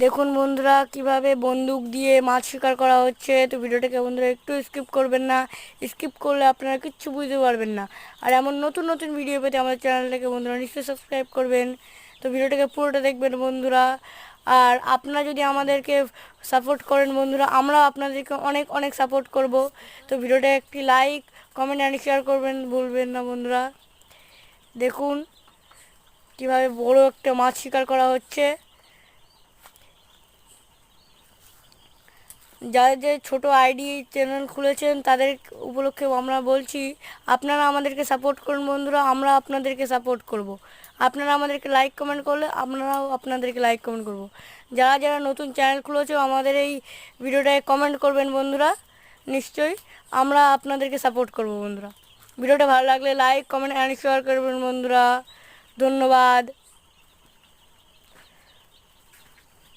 দেখুন বন্ধুরা কিভাবে বন্দুক দিয়ে মাছ শিকার করা হচ্ছে। তো ভিডিওটাকে বন্ধুরা একটু স্কিপ করবেন না, স্কিপ করলে আপনারা কিচ্ছু বুঝতে পারবেন না। আর এমন নতুন নতুন ভিডিও পেতে আমাদের চ্যানেলটাকে বন্ধুরা নিশ্চয়ই সাবস্ক্রাইব করবেন। তো ভিডিওটাকে পুরোটা দেখবেন বন্ধুরা। আর আপনারা যদি আমাদেরকে সাপোর্ট করেন বন্ধুরা, আমরা আপনাদেরকে অনেক অনেক সাপোর্ট করব। তো ভিডিওটা একটি লাইক, কমেন্ট অ্যান্ড শেয়ার করবেন ভুলবেন না বন্ধুরা। দেখুন কিভাবে বড় একটা মাছ শিকার করা হচ্ছে। যাদের ছোট আইডি চ্যানেল খুলেছেন তাদের উপলক্ষে আমরা বলছি, আপনারা আমাদেরকে সাপোর্ট করুন বন্ধুরা, আমরা আপনাদেরকে সাপোর্ট করব। আপনারা আমাদেরকে লাইক কমেন্ট করলে আমরাও আপনাদেরকে লাইক কমেন্ট করব। যারা যারা নতুন চ্যানেল খুলেছে আমাদের এই ভিডিওটায় কমেন্ট করবেন বন্ধুরা, নিশ্চয়ই আমরা আপনাদেরকে সাপোর্ট করব বন্ধুরা। ভিডিওটা ভালো লাগলে লাইক কমেন্ট অ্যান্ড শেয়ার করবেন বন্ধুরা। ধন্যবাদ।